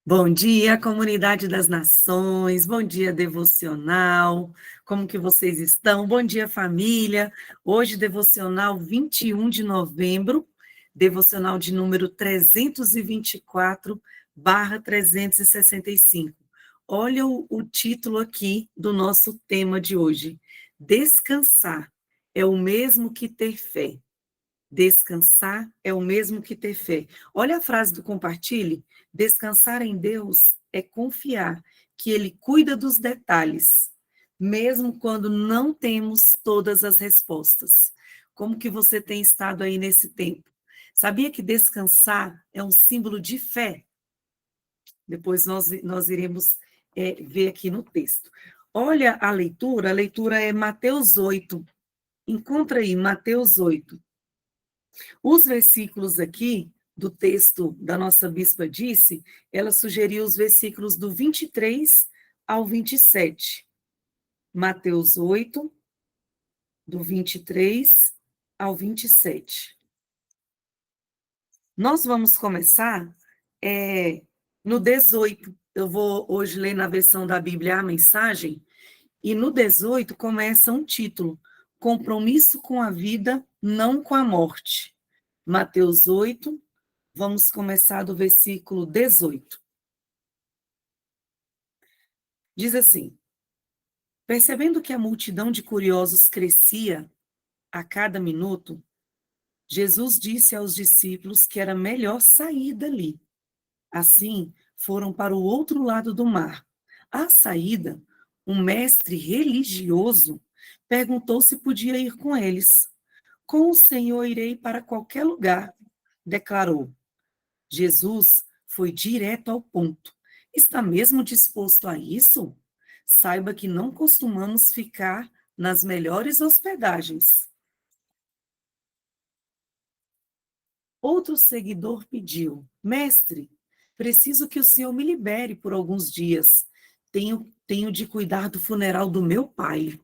Bom dia, comunidade das nações, bom dia, devocional, como que vocês estão? Bom dia, família. Hoje, devocional 21 de novembro, devocional de número 324/365. Olha o título aqui do nosso tema de hoje. Descansar é o mesmo que ter fé. Descansar é o mesmo que ter fé. Olha a frase do compartilhe. Descansar em Deus é confiar que Ele cuida dos detalhes, mesmo quando não temos todas as respostas. Como que você tem estado aí nesse tempo? Sabia que descansar é um símbolo de fé? Depois nós iremos ver aqui no texto. Olha a leitura é Mateus 8. Encontra aí, Mateus 8. Os versículos aqui do texto da nossa bispa disse, ela sugeriu os versículos do 23 ao 27. Mateus 8, do 23 ao 27. Nós vamos começar no 18. Eu vou hoje ler na versão da Bíblia a mensagem, e no 18 começa um título: Compromisso com a vida, não com a morte. Mateus 8, vamos começar do versículo 18. Diz assim: Percebendo que a multidão de curiosos crescia a cada minuto, Jesus disse aos discípulos que era melhor sair dali. Assim, foram para o outro lado do mar. À saída, um mestre religioso perguntou se podia ir com eles. Com o Senhor irei para qualquer lugar, declarou. Jesus foi direto ao ponto. Está mesmo disposto a isso? Saiba que não costumamos ficar nas melhores hospedagens. Outro seguidor pediu: Mestre, preciso que o senhor me libere por alguns dias. Tenho de cuidar do funeral do meu pai.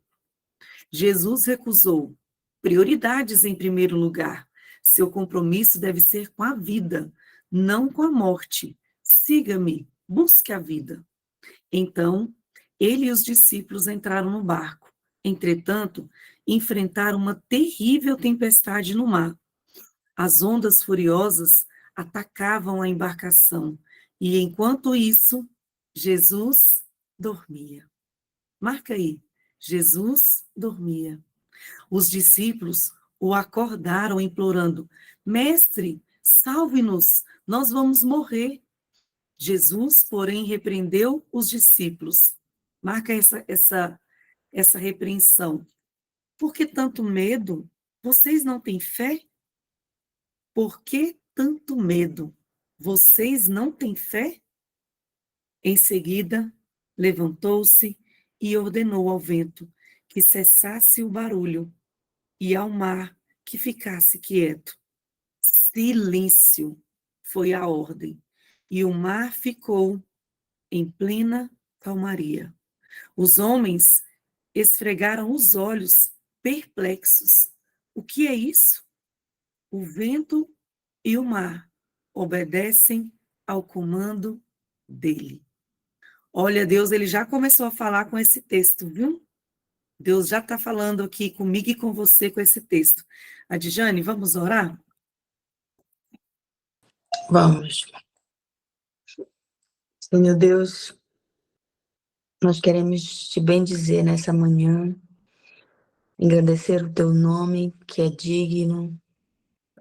Jesus recusou. Prioridades em primeiro lugar. Seu compromisso deve ser com a vida, não com a morte. Siga-me, busque a vida. Então, ele e os discípulos entraram no barco. Entretanto, enfrentaram uma terrível tempestade no mar. As ondas furiosas atacavam a embarcação, e enquanto isso, Jesus dormia. Marca aí, Jesus dormia. Os discípulos o acordaram, implorando: Mestre, salve-nos, nós vamos morrer. Jesus, porém, repreendeu os discípulos. Marca essa repreensão. Por que tanto medo? Vocês não têm fé? Por que tanto medo? Vocês não têm fé? Em seguida, levantou-se e ordenou ao vento que cessasse o barulho e ao mar que ficasse quieto. Silêncio foi a ordem, e o mar ficou em plena calmaria. Os homens esfregaram os olhos, perplexos. O que é isso? O vento e o mar obedecem ao comando dele. Olha, Deus, ele já começou a falar com esse texto, viu? Deus já está falando aqui comigo e com você com esse texto. Adjane, vamos orar? Vamos. Senhor Deus, nós queremos te bendizer nessa manhã, engrandecer o teu nome, que é digno,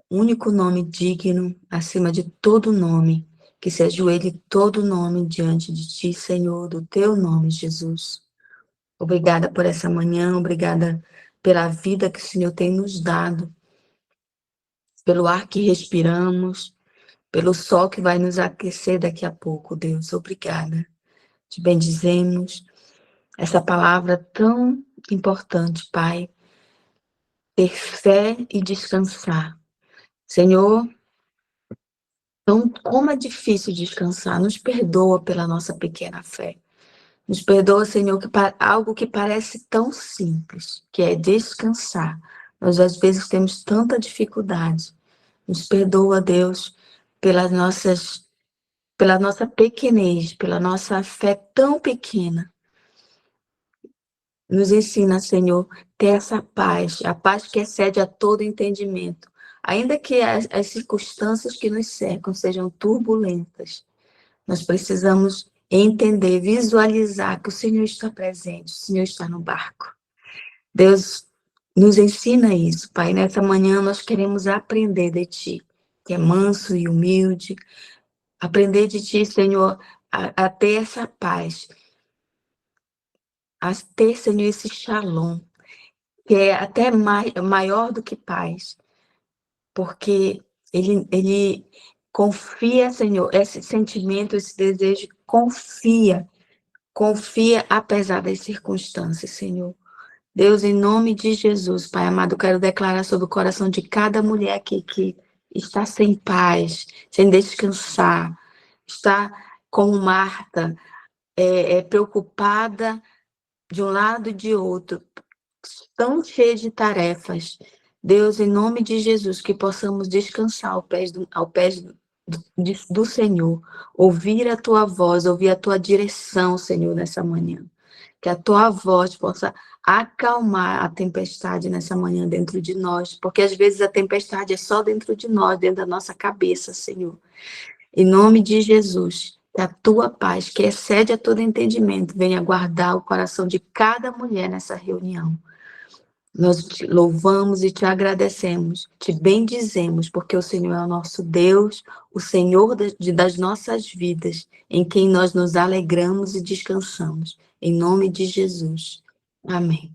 único nome digno, acima de todo nome, que se ajoelhe todo nome diante de ti, Senhor, do teu nome, Jesus. Obrigada por essa manhã, obrigada pela vida que o Senhor tem nos dado, pelo ar que respiramos, pelo sol que vai nos aquecer daqui a pouco, Deus. Obrigada. Te bendizemos. Essa palavra tão importante, Pai, ter fé e descansar. Senhor, então, como é difícil descansar, nos perdoa pela nossa pequena fé. Nos perdoa, Senhor, que algo que parece tão simples, que é descansar. Nós, às vezes, temos tanta dificuldade. Nos perdoa, Deus, pelas nossas pela nossa pequenez, pela nossa fé tão pequena. Nos ensina, Senhor, ter essa paz, a paz que excede a todo entendimento. Ainda que as circunstâncias que nos cercam sejam turbulentas, nós precisamos entender, visualizar que o Senhor está presente, o Senhor está no barco. Deus nos ensina isso, Pai. Nessa manhã nós queremos aprender de Ti, que é manso e humilde. Aprender de Ti, Senhor, a ter essa paz, a ter, Senhor, esse shalom, que é até maior do que paz, porque ele confia, Senhor, esse sentimento, esse desejo, confia apesar das circunstâncias, Senhor. Deus, em nome de Jesus, Pai amado, quero declarar sobre o coração de cada mulher aqui que está sem paz, sem descansar, está como Marta, preocupada de um lado e de outro, tão cheia de tarefas. Deus, em nome de Jesus, que possamos descansar ao pés do Senhor, ouvir a Tua voz, ouvir a Tua direção, Senhor, nessa manhã. Que a Tua voz possa acalmar a tempestade nessa manhã dentro de nós, porque às vezes a tempestade é só dentro de nós, dentro da nossa cabeça, Senhor. Em nome de Jesus, que a Tua paz, que excede a todo entendimento, venha guardar o coração de cada mulher nessa reunião. Nós te louvamos e te agradecemos, te bendizemos, porque o Senhor é o nosso Deus, o Senhor das nossas vidas, em quem nós nos alegramos e descansamos. Em nome de Jesus. Amém.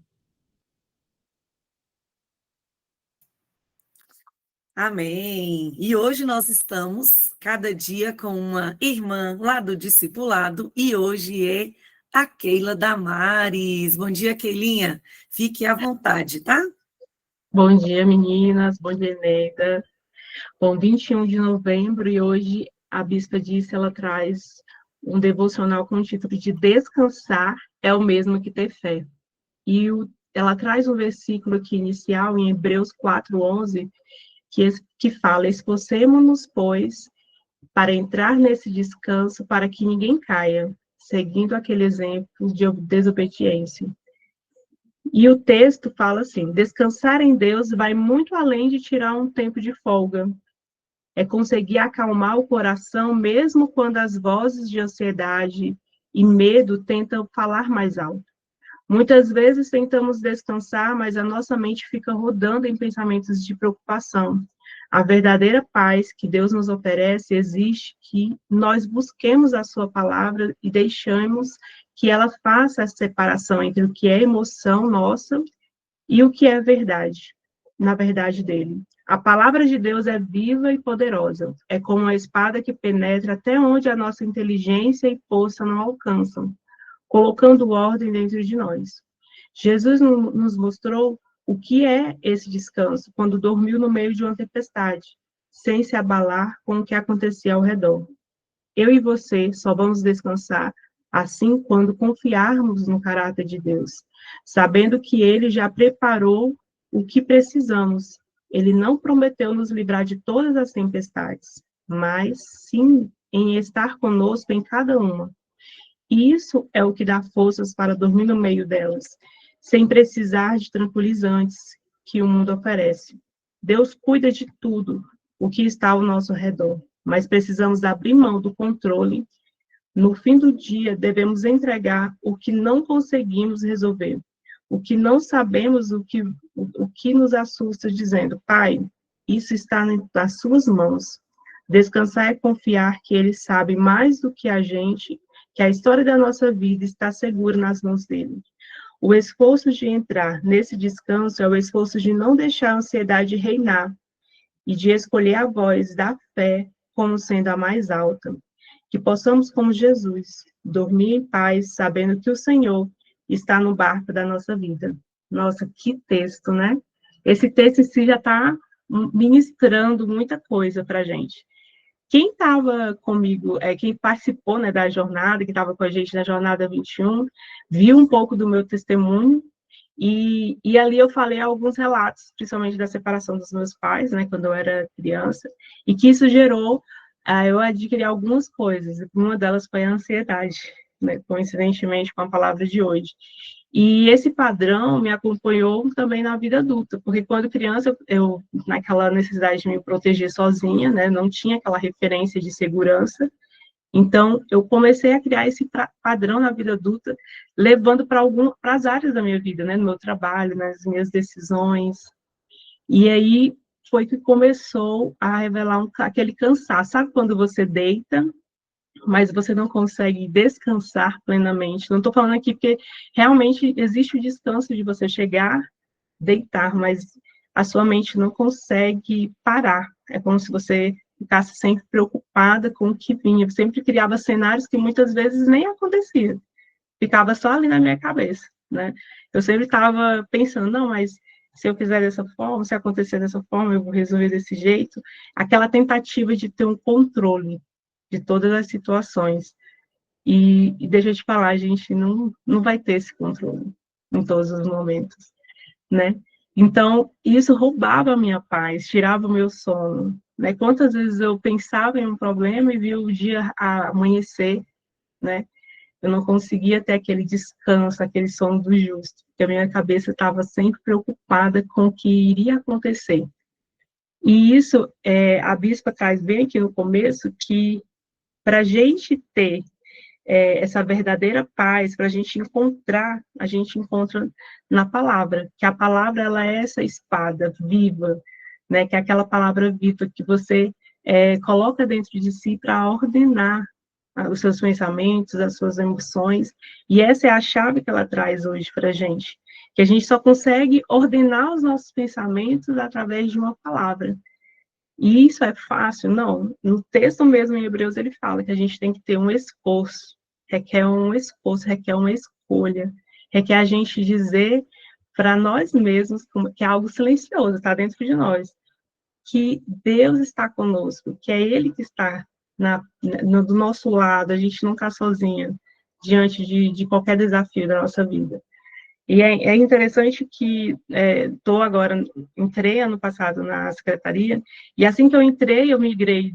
Amém. E hoje nós estamos cada dia com uma irmã lá do discipulado e hoje é a Keila Damares. Bom dia, Keilinha. Fique à vontade, tá? Bom dia, meninas. Bom dia, Neida. Bom, 21 de novembro e hoje a Bispa disse, ela traz um devocional com o título de Descansar é o mesmo que ter fé. E ela traz um versículo aqui inicial em Hebreus 4:11, que fala: esforcemo-nos, pois, para entrar nesse descanso, para que ninguém caia, seguindo aquele exemplo de desobediência. E o texto fala assim: descansar em Deus vai muito além de tirar um tempo de folga. É conseguir acalmar o coração, mesmo quando as vozes de ansiedade e medo tentam falar mais alto. Muitas vezes tentamos descansar, mas a nossa mente fica rodando em pensamentos de preocupação. A verdadeira paz que Deus nos oferece exige que nós busquemos a sua palavra e deixemos que ela faça a separação entre o que é emoção nossa e o que é verdade, na verdade dele. A palavra de Deus é viva e poderosa. É como uma espada que penetra até onde a nossa inteligência e força não alcançam, colocando ordem dentro de nós. Jesus nos mostrou o que é esse descanso quando dormiu no meio de uma tempestade, sem se abalar com o que acontecia ao redor. Eu e você só vamos descansar assim quando confiarmos no caráter de Deus, sabendo que Ele já preparou o que precisamos. Ele não prometeu nos livrar de todas as tempestades, mas sim em estar conosco em cada uma. E isso é o que dá forças para dormir no meio delas, sem precisar de tranquilizantes que o mundo oferece. Deus cuida de tudo o que está ao nosso redor, mas precisamos abrir mão do controle. No fim do dia, devemos entregar o que não conseguimos resolver, o que não sabemos, o que nos assusta, dizendo: Pai, isso está nas suas mãos. Descansar é confiar que Ele sabe mais do que a gente, que a história da nossa vida está segura nas mãos dele. O esforço de entrar nesse descanso é o esforço de não deixar a ansiedade reinar e de escolher a voz da fé como sendo a mais alta. Que possamos, como Jesus, dormir em paz, sabendo que o Senhor está no barco da nossa vida. Nossa, que texto, né? Esse texto em si já está ministrando muita coisa para a gente. Quem estava comigo, quem participou, né, da jornada, que estava com a gente na jornada 21, viu um pouco do meu testemunho, e ali eu falei alguns relatos, principalmente da separação dos meus pais, né, quando eu era criança, e que isso gerou eu adquiri algumas coisas, uma delas foi a ansiedade, né, coincidentemente com a palavra de hoje. E esse padrão me acompanhou também na vida adulta, porque quando criança, eu naquela necessidade de me proteger sozinha, né, não tinha aquela referência de segurança, então eu comecei a criar esse padrão na vida adulta, levando para as áreas da minha vida, né, no meu trabalho, nas minhas decisões, e aí foi que começou a revelar aquele cansaço. Sabe quando você deita, mas você não consegue descansar plenamente? Não estou falando aqui porque realmente existe o descanso de você chegar, deitar, mas a sua mente não consegue parar. É como se você ficasse sempre preocupada com o que vinha. Eu sempre criava cenários que muitas vezes nem aconteciam. Ficava só ali na minha cabeça, né? Eu sempre estava pensando, não, mas se eu fizer dessa forma, se acontecer dessa forma, eu vou resolver desse jeito. Aquela tentativa de ter um controle de todas as situações. E deixa eu te falar, a gente não vai ter esse controle em todos os momentos, né? Então, isso roubava a minha paz, tirava o meu sono, né? Quantas vezes eu pensava em um problema e via o dia amanhecer, né? Eu não conseguia ter aquele descanso, aquele sono do justo, porque a minha cabeça estava sempre preocupada com o que iria acontecer. E isso, a bispa traz bem aqui no começo, que para a gente ter essa verdadeira paz, para a gente encontra na palavra, que a palavra ela é essa espada viva, né, que é aquela palavra viva que você coloca dentro de si para ordenar os seus pensamentos, as suas emoções, e essa é a chave que ela traz hoje para a gente, que a gente só consegue ordenar os nossos pensamentos através de uma palavra. E isso é fácil? Não. No texto mesmo em Hebreus ele fala que a gente tem que ter um esforço, requer uma escolha, requer a gente dizer para nós mesmos que é algo silencioso, está dentro de nós, que Deus está conosco, que é Ele que está do nosso lado, a gente não está sozinha diante de qualquer desafio da nossa vida. E é interessante que entrei ano passado na secretaria, e assim que eu entrei, eu migrei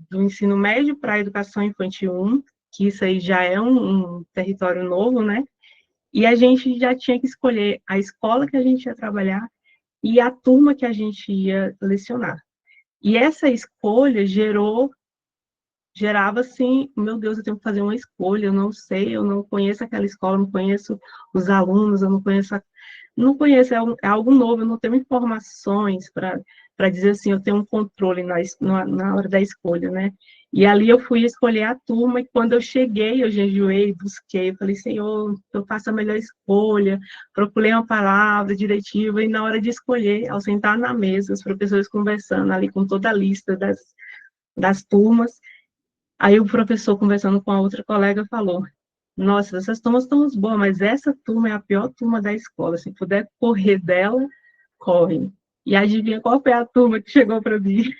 do ensino médio para a educação infantil 1, que isso aí já é um território novo, né? E a gente já tinha que escolher a escola que a gente ia trabalhar e a turma que a gente ia lecionar. E essa escolha gerava assim, meu Deus, eu tenho que fazer uma escolha, eu não sei, eu não conheço aquela escola, não conheço os alunos, eu não conheço, é algo novo, eu não tenho informações para dizer assim, eu tenho um controle na hora da escolha, né? E ali eu fui escolher a turma, e quando eu cheguei, eu jejuei, busquei, eu falei, Senhor, eu faço a melhor escolha, procurei uma palavra diretiva, e na hora de escolher, ao sentar na mesa, os professores conversando ali com toda a lista das turmas, aí o professor, conversando com a outra colega, falou, nossa, essas turmas estão boas, mas essa turma é a pior turma da escola. Se puder correr dela, corre. E adivinha qual foi a turma que chegou para mim?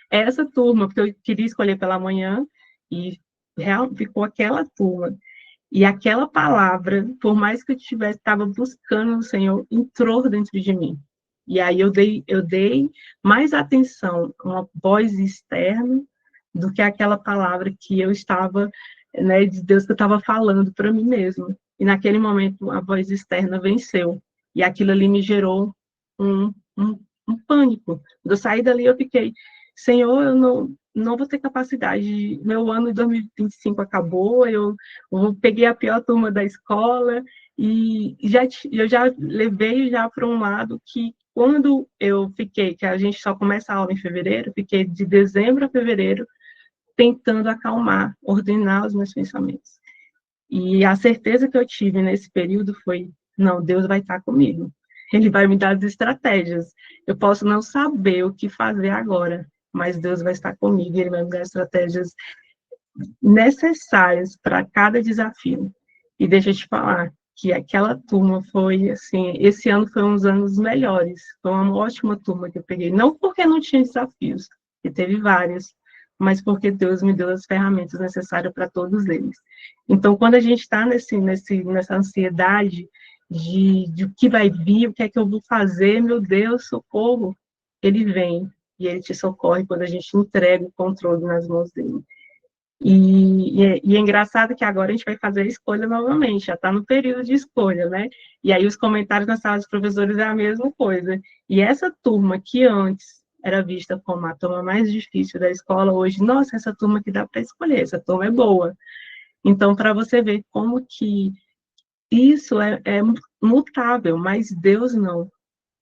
Essa turma, porque eu queria escolher pela manhã, e ficou aquela turma. E aquela palavra, por mais que eu estava buscando o Senhor, entrou dentro de mim. E aí eu dei mais atenção a uma voz externa do que aquela palavra que eu estava, né, de Deus que eu estava falando para mim mesma. E naquele momento a voz externa venceu. E aquilo ali me gerou um, um, um pânico. Quando eu saí dali, eu fiquei, Senhor, eu não vou ter capacidade. Meu ano de 2025 acabou, eu peguei a pior turma da escola e eu já levei já para um lado que quando eu fiquei, que a gente só começa a aula em fevereiro, fiquei de dezembro a fevereiro tentando acalmar, ordenar os meus pensamentos. E a certeza que eu tive nesse período foi, não, Deus vai estar comigo. Ele vai me dar as estratégias. Eu posso não saber o que fazer agora, mas Deus vai estar comigo, Ele vai me dar estratégias necessárias para cada desafio. E deixa eu te falar que aquela turma foi, assim, esse ano foi um dos anos melhores. Foi uma ótima turma que eu peguei. Não porque não tinha desafios, que teve vários, mas porque Deus me deu as ferramentas necessárias para todos eles. Então, quando a gente está nessa ansiedade de o que vai vir, o que é que eu vou fazer, meu Deus, socorro, ele vem. e ele te socorre quando a gente entrega o controle nas mãos dele. E é engraçado que agora a gente vai fazer a escolha novamente, já está no período de escolha, né? E aí os comentários na sala dos professores é a mesma coisa. E essa turma que antes era vista como a turma mais difícil da escola, hoje, nossa, essa turma que dá para escolher, essa turma é boa. Então, para você ver como que isso é mutável, mas Deus não.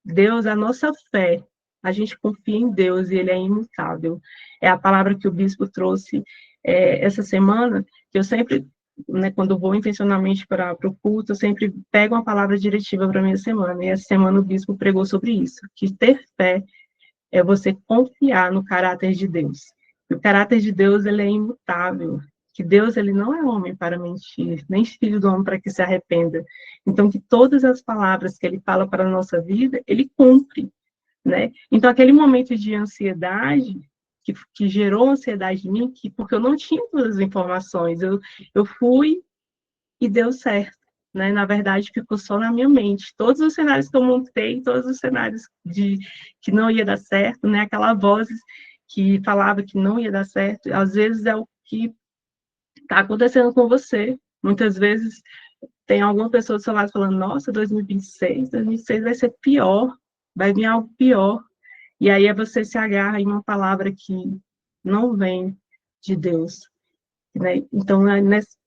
Deus, a nossa fé, a gente confia em Deus e Ele é imutável. É a palavra que o bispo trouxe essa semana, que eu sempre, né, quando vou intencionalmente para o culto, eu sempre pego uma palavra diretiva para a minha semana. E essa semana o bispo pregou sobre isso, que ter fé é você confiar no caráter de Deus. E o caráter de Deus, ele é imutável. Que Deus, ele não é homem para mentir, nem filho do homem para que se arrependa. Então, que todas as palavras que ele fala para a nossa vida, ele cumpre, né? Então, aquele momento de ansiedade, que gerou ansiedade em mim, porque eu não tinha todas as informações, eu fui e deu certo. Né? Na verdade, ficou só na minha mente. Todos os cenários que eu montei, todos os cenários que não ia dar certo, né? Aquela voz que falava que não ia dar certo, às vezes é o que está acontecendo com você. Muitas vezes tem alguma pessoa do seu lado falando, nossa, 2026 vai ser pior, vai vir algo pior. E aí você se agarra em uma palavra que não vem de Deus. Né? Então,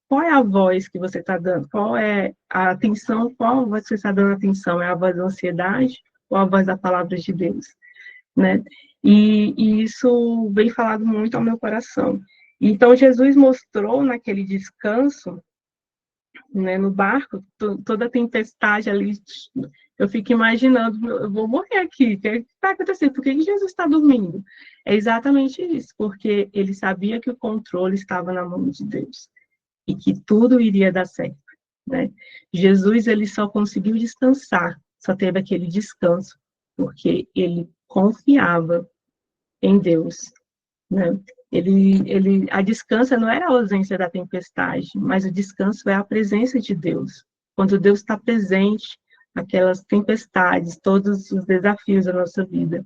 qual é a voz que você está dando? Qual é a atenção? Qual voz você está dando atenção? É a voz da ansiedade ou a voz da palavra de Deus? Né? E isso vem falado muito ao meu coração. Então, Jesus mostrou naquele descanso, né, no barco, toda a tempestade ali, eu fico imaginando, eu vou morrer aqui, o que vai acontecer? Por que Jesus está dormindo? É exatamente isso, porque ele sabia que o controle estava na mão de Deus e que tudo iria dar certo, né? Jesus, ele só conseguiu descansar, só teve aquele descanso, porque ele confiava em Deus, né? A descanso não é a ausência da tempestade, mas o descanso é a presença de Deus. Quando Deus está presente, aquelas tempestades, todos os desafios da nossa vida,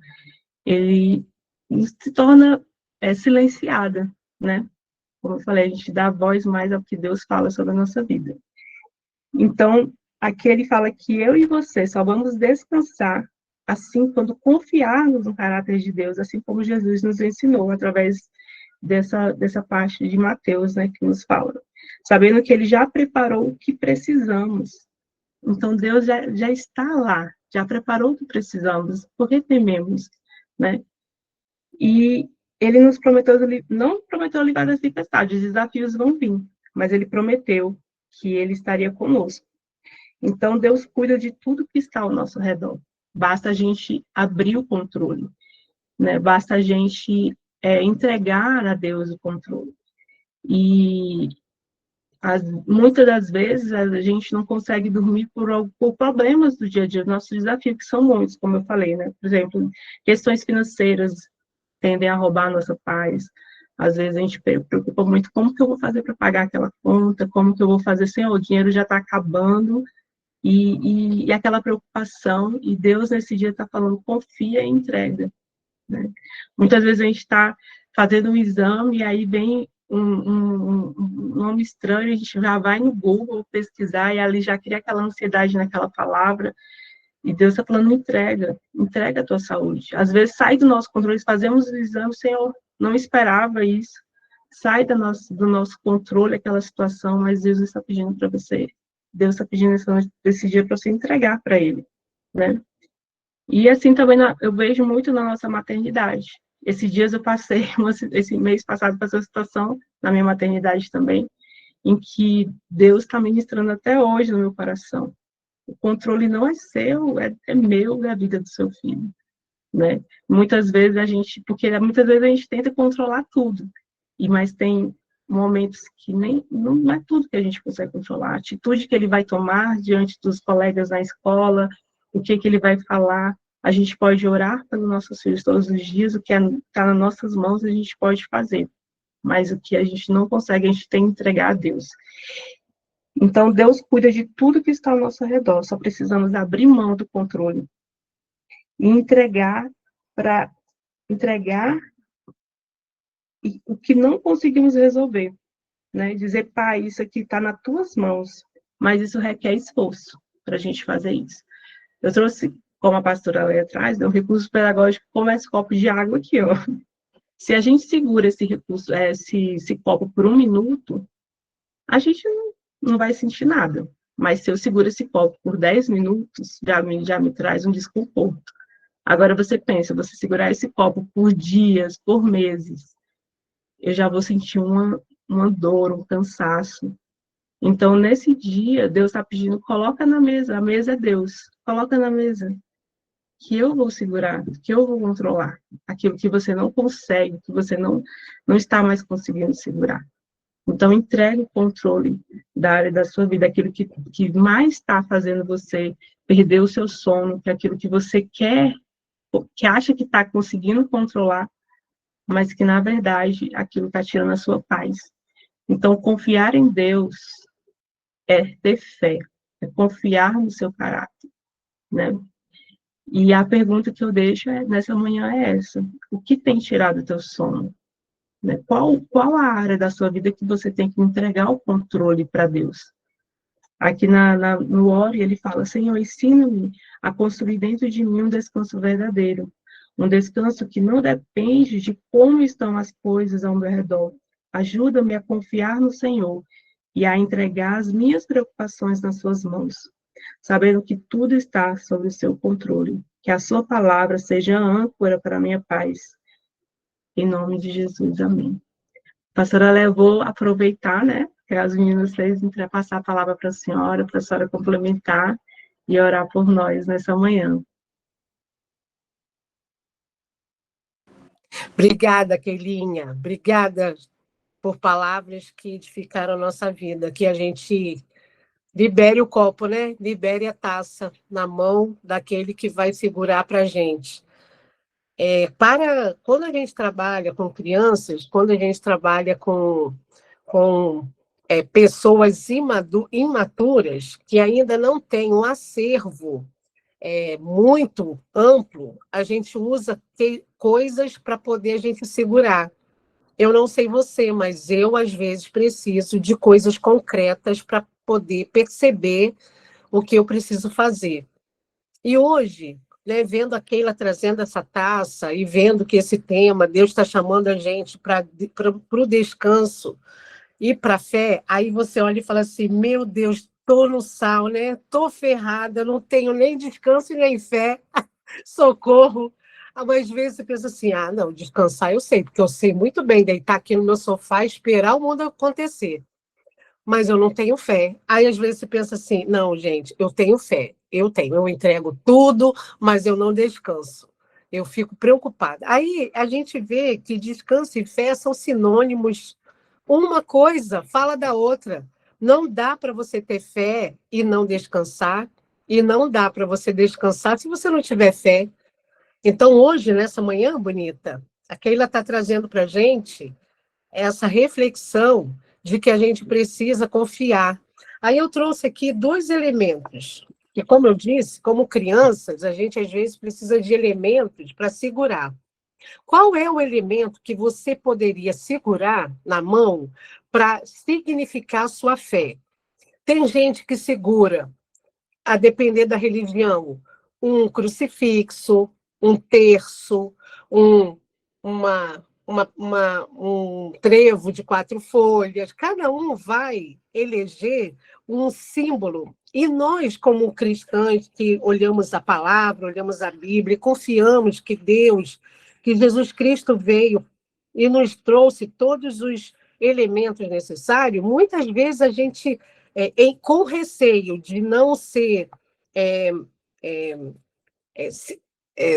ele se torna silenciada, né? Como eu falei, a gente dá voz mais ao que Deus fala sobre a nossa vida. Então, aqui ele fala que eu e você só vamos descansar assim quando confiarmos no caráter de Deus, assim como Jesus nos ensinou através dessa parte de Mateus, né, que nos fala. Sabendo que ele já preparou o que precisamos. Então, Deus já está lá, já preparou o que precisamos. Por que tememos? Né? E ele nos prometeu, não prometeu livrar das tempestades, os desafios vão vir, mas ele prometeu que ele estaria conosco. Então, Deus cuida de tudo que está ao nosso redor. Basta a gente abrir o controle, né? Basta a gente entregar a Deus o controle. E muitas das vezes a gente não consegue dormir por problemas do dia a dia, nossos desafios, que são muitos, como eu falei, né? Por exemplo, questões financeiras tendem a roubar a nossa paz. Às vezes a gente preocupa muito como que eu vou fazer para pagar aquela conta, como que eu vou fazer sem o dinheiro já está acabando, e aquela preocupação, e Deus nesse dia está falando, confia e entrega. Né? Muitas vezes a gente está fazendo um exame e aí vem um nome estranho, a gente já vai no Google pesquisar e ali já cria aquela ansiedade naquela palavra, e Deus está falando, entrega a tua saúde. Às vezes sai do nosso controle, fazemos o exame, Senhor, não esperava isso, sai do nosso controle aquela situação, mas Deus está pedindo para você, Deus está pedindo esse dia para você entregar para Ele, né? E assim também eu vejo muito na nossa maternidade. Esses dias eu passei, esse mês passado, passei uma situação na minha maternidade também, em que Deus está ministrando até hoje no meu coração. O controle não é seu, é meu, é a vida do seu filho, né? Muitas vezes muitas vezes a gente tenta controlar tudo, mas tem momentos que não é tudo que a gente consegue controlar. A atitude que ele vai tomar diante dos colegas na escola, o que ele vai falar. A gente pode orar pelos nossos filhos todos os dias, o que está nas nossas mãos a gente pode fazer, mas o que a gente não consegue, a gente tem que entregar a Deus. Então, Deus cuida de tudo que está ao nosso redor, só precisamos abrir mão do controle e entregar para entregar o que não conseguimos resolver, né? Dizer, pai, isso aqui está nas tuas mãos, mas isso requer esforço para a gente fazer isso. Eu trouxe, como a pastora ali atrás, um recurso pedagógico como esse copo de água aqui, ó. Se a gente segura esse recurso, esse copo por 1 minuto, a gente não vai sentir nada. Mas se eu seguro esse copo por 10 minutos, já me traz um desconforto. Agora você pensa, você segurar esse copo por dias, por meses, eu já vou sentir uma dor, um cansaço. Então, nesse dia, Deus está pedindo, coloca na mesa, a mesa é Deus, coloca na mesa, que eu vou segurar, que eu vou controlar aquilo que você não consegue, que você não está mais conseguindo segurar. Então, entregue o controle da área da sua vida, aquilo que mais está fazendo você perder o seu sono, que é aquilo que você quer, que acha que está conseguindo controlar, mas que, na verdade, aquilo está tirando a sua paz. Então, confiar em Deus é ter fé, é confiar no seu caráter, né? E a pergunta que eu deixo nessa manhã é essa: o que tem tirado o teu sono? Né? Qual a área da sua vida que você tem que entregar o controle para Deus? Aqui no Ore, ele fala, Senhor, ensina-me a construir dentro de mim um descanso verdadeiro, um descanso que não depende de como estão as coisas ao meu redor. Ajuda-me a confiar no Senhor e a entregar as minhas preocupações nas suas mãos, sabendo que tudo está sob o seu controle. Que a sua palavra seja a âncora para a minha paz. Em nome de Jesus, amém. Pastora Léa, eu vou aproveitar, né, que as meninas fez, passar a palavra para a senhora complementar e orar por nós nessa manhã. Obrigada, Keilinha. Obrigada por palavras que edificaram a nossa vida. Que a gente libere o copo, né? Libere a taça na mão daquele que vai segurar para a gente. Quando a gente trabalha com crianças, quando a gente trabalha com pessoas imaturas que ainda não têm um acervo muito amplo, a gente usa coisas para poder a gente segurar. Eu não sei você, mas eu, às vezes, preciso de coisas concretas para poder perceber o que eu preciso fazer. E hoje, né, vendo a Keila trazendo essa taça e vendo que esse tema, Deus está chamando a gente para o descanso e para a fé, aí você olha e fala assim, meu Deus, estou no sal, né? Estou ferrada, não tenho nem descanso e nem fé, socorro. Mas às vezes você pensa assim, não, descansar eu sei, porque eu sei muito bem deitar aqui no meu sofá e esperar o mundo acontecer. Mas eu não tenho fé. Aí, às vezes, você pensa assim, não, gente, eu tenho fé, eu entrego tudo, mas eu não descanso. Eu fico preocupada. Aí, a gente vê que descanso e fé são sinônimos. Uma coisa fala da outra. Não dá para você ter fé e não descansar, e não dá para você descansar se você não tiver fé. Então, hoje, nessa manhã bonita, a Keila está trazendo para a gente essa reflexão de que a gente precisa confiar. Aí eu trouxe aqui 2 elementos, que, como eu disse, como crianças, a gente às vezes precisa de elementos para segurar. Qual é o elemento que você poderia segurar na mão para significar a sua fé? Tem gente que segura, a depender da religião, um crucifixo, um terço, um trevo de 4 folhas. Cada um vai eleger um símbolo. E nós, como cristãos, que olhamos a palavra, olhamos a Bíblia, confiamos que Deus, que Jesus Cristo veio e nos trouxe todos os elementos necessários, muitas vezes a gente, com receio de não ser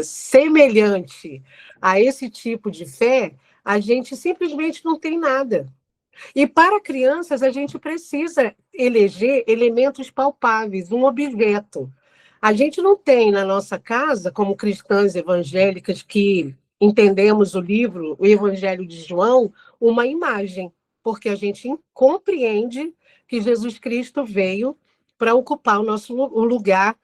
semelhante a esse tipo de fé, a gente simplesmente não tem nada. E para crianças, a gente precisa eleger elementos palpáveis, um objeto. A gente não tem na nossa casa, como cristãs evangélicas que entendemos o livro, o Evangelho de João, uma imagem, porque a gente compreende que Jesus Cristo veio para ocupar o nosso lugar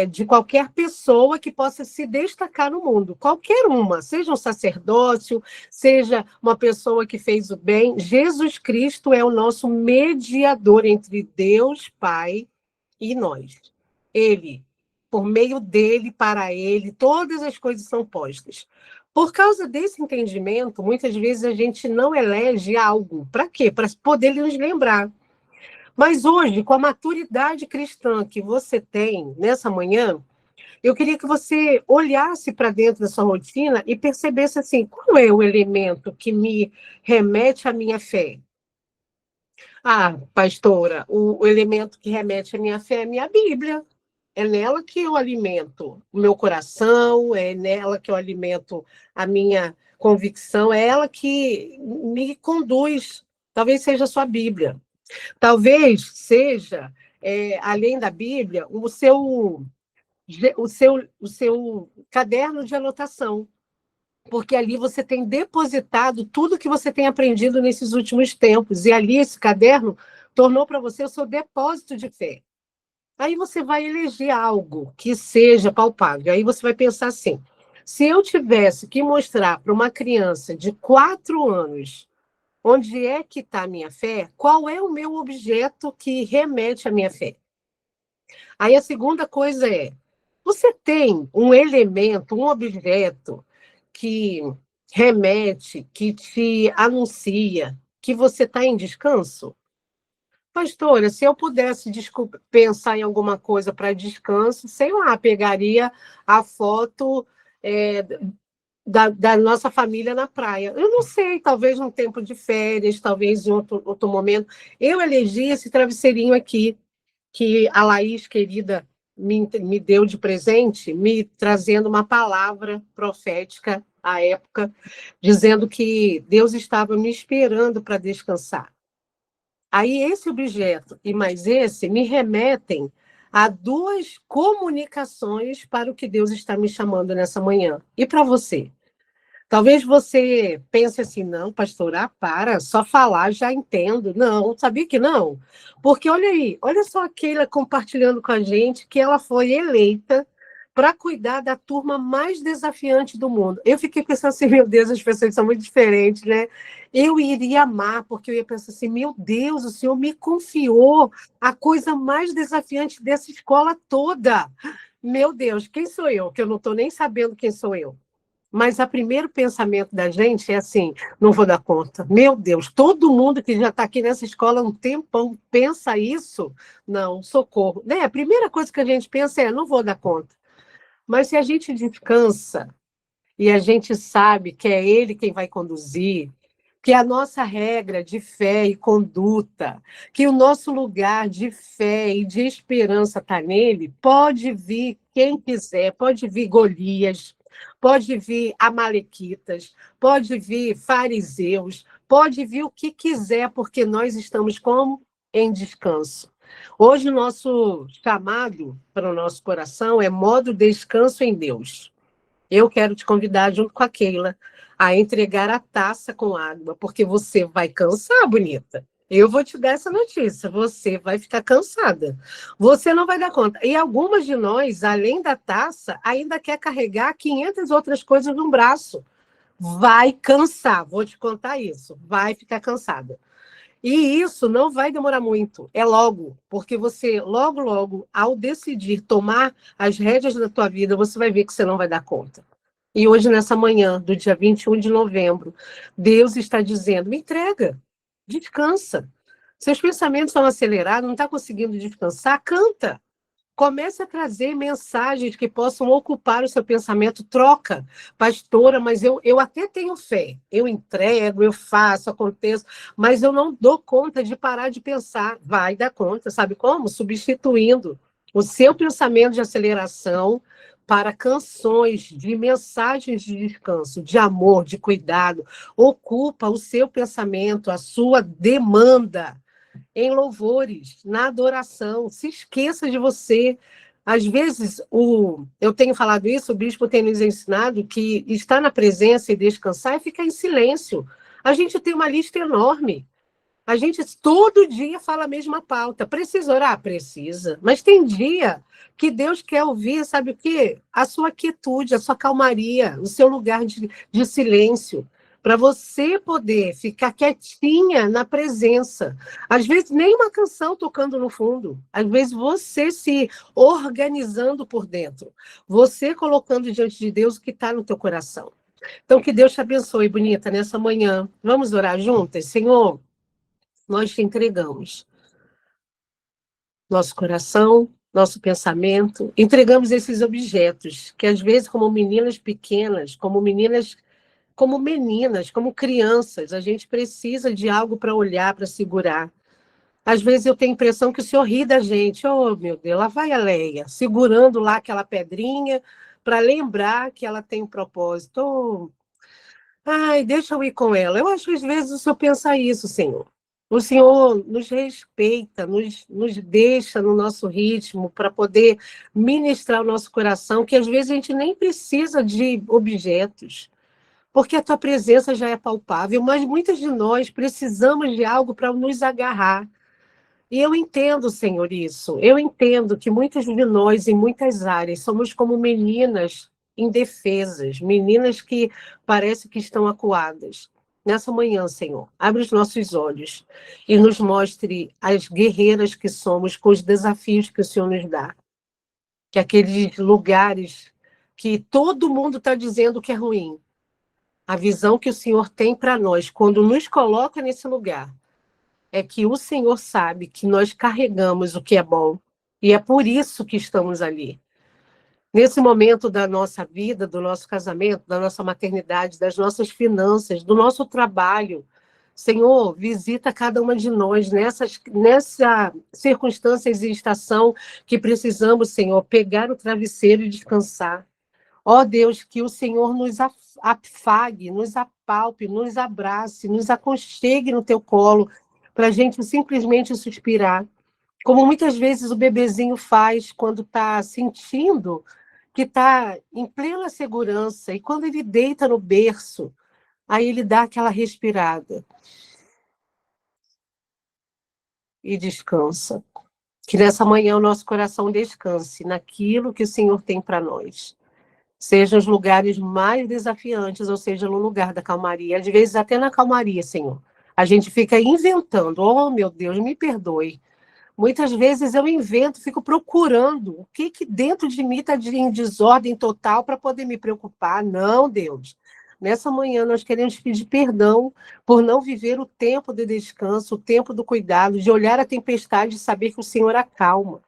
de qualquer pessoa que possa se destacar no mundo, qualquer uma, seja um sacerdócio, seja uma pessoa que fez o bem. Jesus Cristo é o nosso mediador entre Deus, Pai, e nós. Ele, por meio dele, para ele, todas as coisas são postas. Por causa desse entendimento, muitas vezes a gente não elege algo. Para quê? Para poder nos lembrar. Mas hoje, com a maturidade cristã que você tem nessa manhã, eu queria que você olhasse para dentro da sua rotina e percebesse assim, qual é o elemento que me remete à minha fé? Ah, pastora, o elemento que remete à minha fé é a minha Bíblia. É nela que eu alimento o meu coração, é nela que eu alimento a minha convicção, é ela que me conduz. Talvez seja a sua Bíblia. Talvez seja, além da Bíblia, o seu caderno de anotação, porque ali você tem depositado tudo que você tem aprendido nesses últimos tempos, e ali esse caderno tornou para você o seu depósito de fé. Aí você vai eleger algo que seja palpável, aí você vai pensar assim, se eu tivesse que mostrar para uma criança de 4 anos onde é que está a minha fé, qual é o meu objeto que remete à minha fé? Aí a segunda coisa é, você tem um elemento, um objeto que remete, que te anuncia que você está em descanso? Pastora, se eu pudesse pensar em alguma coisa para descanso, sei lá, pegaria a foto da nossa família na praia. Eu não sei, talvez num tempo de férias, talvez em outro momento. Eu elegi esse travesseirinho aqui, que a Laís, querida, me deu de presente, me trazendo uma palavra profética à época, dizendo que Deus estava me esperando para descansar. Aí esse objeto e mais esse me remetem a 2 comunicações para o que Deus está me chamando nessa manhã. E para você? Talvez você pense assim, não, pastora, para, só falar já entendo. Não, sabia que não? Porque olha aí, olha só a Keila compartilhando com a gente que ela foi eleita para cuidar da turma mais desafiante do mundo. Eu fiquei pensando assim, meu Deus, as pessoas são muito diferentes, né? Eu iria amar, porque eu ia pensar assim, meu Deus, o Senhor me confiou a coisa mais desafiante dessa escola toda. Meu Deus, quem sou eu? Que eu não estou nem sabendo quem sou eu. Mas o primeiro pensamento da gente é assim, não vou dar conta. Meu Deus, todo mundo que já está aqui nessa escola há um tempão pensa isso? Não, socorro. Né? A primeira coisa que a gente pensa é, não vou dar conta. Mas se a gente descansa e a gente sabe que é Ele quem vai conduzir, que a nossa regra de fé e conduta, que o nosso lugar de fé e de esperança está nele, pode vir quem quiser, pode vir Golias, pode vir amalequitas, pode vir fariseus, pode vir o que quiser, porque nós estamos como? Em descanso. Hoje o nosso chamado para o nosso coração é modo descanso em Deus. Eu quero te convidar, junto com a Keila, a entregar a taça com água, porque você vai cansar, bonita. Eu vou te dar essa notícia, você vai ficar cansada. Você não vai dar conta. E algumas de nós, além da taça, ainda quer carregar 500 outras coisas no braço. Vai cansar, vou te contar isso. Vai ficar cansada. E isso não vai demorar muito, é logo, porque você, logo, logo, ao decidir tomar as rédeas da tua vida, você vai ver que você não vai dar conta. E hoje, nessa manhã, do dia 21 de novembro, Deus está dizendo, me entrega, descansa. Seus pensamentos estão acelerados, não está conseguindo descansar, canta. Comece a trazer mensagens que possam ocupar o seu pensamento. Troca, pastora, mas eu até tenho fé. Eu entrego, eu faço, aconteço, mas eu não dou conta de parar de pensar. Vai dar conta, sabe como? Substituindo o seu pensamento de aceleração para canções de mensagens de descanso, de amor, de cuidado. Ocupa o seu pensamento, a sua demanda em louvores, na adoração. Se esqueça de você. Às vezes, eu tenho falado isso, o bispo tem nos ensinado que estar na presença e descansar é ficar em silêncio. A gente tem uma lista enorme. A gente todo dia fala a mesma pauta. Precisa orar? Precisa. Mas tem dia que Deus quer ouvir, sabe o quê? A sua quietude, a sua calmaria, o seu lugar de silêncio, para você poder ficar quietinha na presença. Às vezes, nem uma canção tocando no fundo. Às vezes, você se organizando por dentro. Você colocando diante de Deus o que está no teu coração. Então, que Deus te abençoe, bonita, nessa manhã. Vamos orar juntas? Senhor, nós te entregamos nosso coração, nosso pensamento, entregamos esses objetos, que às vezes, como meninas pequenas, como meninas, como crianças, a gente precisa de algo para olhar, para segurar. Às vezes eu tenho a impressão que o Senhor ri da gente. Oh, meu Deus, lá vai a Leia, segurando lá aquela pedrinha para lembrar que ela tem um propósito. Oh, ai, deixa eu ir com ela. Eu acho que às vezes o Senhor pensa isso, Senhor. O Senhor nos respeita, nos deixa no nosso ritmo para poder ministrar o nosso coração, que às vezes a gente nem precisa de objetos, porque a tua presença já é palpável, mas muitas de nós precisamos de algo para nos agarrar. E eu entendo, Senhor, isso. Eu entendo que muitas de nós, em muitas áreas, somos como meninas indefesas, meninas que parece que estão acuadas. Nessa manhã, Senhor, abre os nossos olhos e nos mostre as guerreiras que somos com os desafios que o Senhor nos dá. Que aqueles lugares que todo mundo está dizendo que é ruim, a visão que o Senhor tem para nós, quando nos coloca nesse lugar, é que o Senhor sabe que nós carregamos o que é bom, e é por isso que estamos ali. Nesse momento da nossa vida, do nosso casamento, da nossa maternidade, das nossas finanças, do nosso trabalho, Senhor, visita cada uma de nós nessa circunstâncias e estação que precisamos, Senhor, pegar o travesseiro e descansar. Ó Deus, que o Senhor nos afague, nos apalpe, nos abrace, nos aconchegue no teu colo, para a gente simplesmente suspirar, como muitas vezes o bebezinho faz quando está sentindo que está em plena segurança, e quando ele deita no berço, aí ele dá aquela respirada e descansa. Que nessa manhã o nosso coração descanse naquilo que o Senhor tem para nós. Seja os lugares mais desafiantes, ou seja, no lugar da calmaria. Às vezes até na calmaria, Senhor. A gente fica inventando. Oh, meu Deus, me perdoe. Muitas vezes eu invento, fico procurando o que dentro de mim está em desordem total para poder me preocupar. Não, Deus. Nessa manhã nós queremos pedir perdão por não viver o tempo de descanso, o tempo do cuidado, de olhar a tempestade e saber que o Senhor acalma.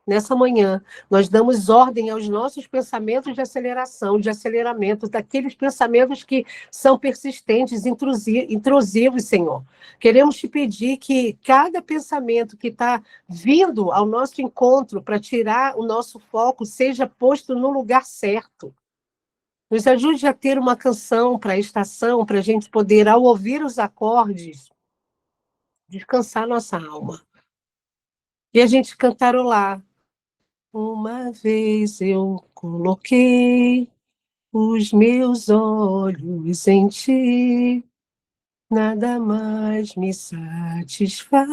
Nessa manhã, nós damos ordem aos nossos pensamentos de aceleração, de aceleramento, daqueles pensamentos que são persistentes, intrusivos, Senhor. Queremos te pedir que cada pensamento que está vindo ao nosso encontro para tirar o nosso foco seja posto no lugar certo. Nos ajude a ter uma canção para a estação, para a gente poder, ao ouvir os acordes, descansar nossa alma. E a gente cantarolar. Uma vez eu coloquei os meus olhos em ti, nada mais me satisfaz.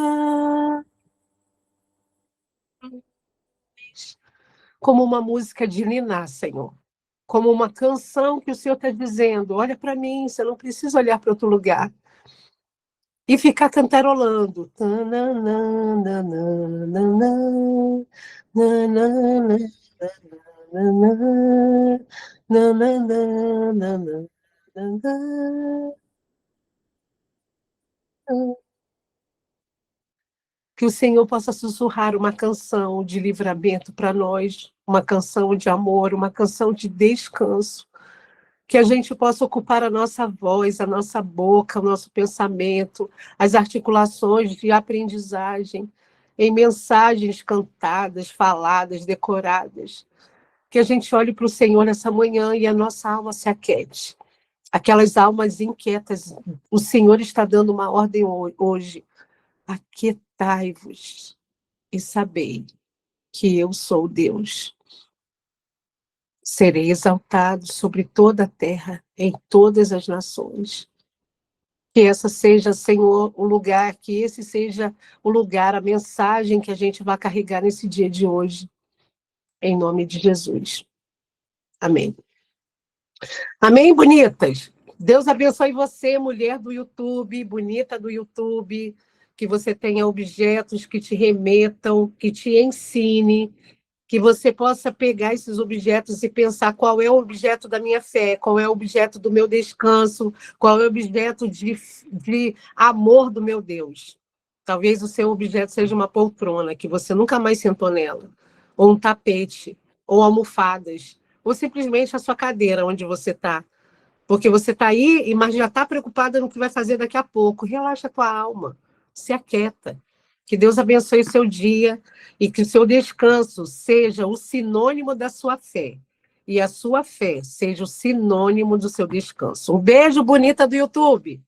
Como uma música de niná, Senhor. Como uma canção que o Senhor está dizendo, olha para mim, você não precisa olhar para outro lugar. E ficar cantarolando. Que o Senhor possa sussurrar uma canção de livramento para nós, uma canção de amor, uma canção de descanso. Que a gente possa ocupar a nossa voz, a nossa boca, o nosso pensamento, as articulações de aprendizagem, em mensagens cantadas, faladas, decoradas. Que a gente olhe para o Senhor nessa manhã e a nossa alma se aquete. Aquelas almas inquietas, o Senhor está dando uma ordem hoje. Aquietai-vos e sabei que eu sou Deus. Serei exaltado sobre toda a terra, em todas as nações. Que essa seja, Senhor, o lugar, que esse seja o lugar, a mensagem que a gente vai carregar nesse dia de hoje, em nome de Jesus. Amém. Amém, bonitas? Deus abençoe você, mulher do YouTube, bonita do YouTube, que você tenha objetos que te remetam, que te ensine, que você possa pegar esses objetos e pensar qual é o objeto da minha fé, qual é o objeto do meu descanso, qual é o objeto de amor do meu Deus. Talvez o seu objeto seja uma poltrona, que você nunca mais sentou nela, ou um tapete, ou almofadas, ou simplesmente a sua cadeira onde você está. Porque você está aí, mas já está preocupada no que vai fazer daqui a pouco. Relaxa a tua alma, se aquieta. Que Deus abençoe o seu dia e que o seu descanso seja o sinônimo da sua fé. E a sua fé seja o sinônimo do seu descanso. Um beijo, bonita do YouTube!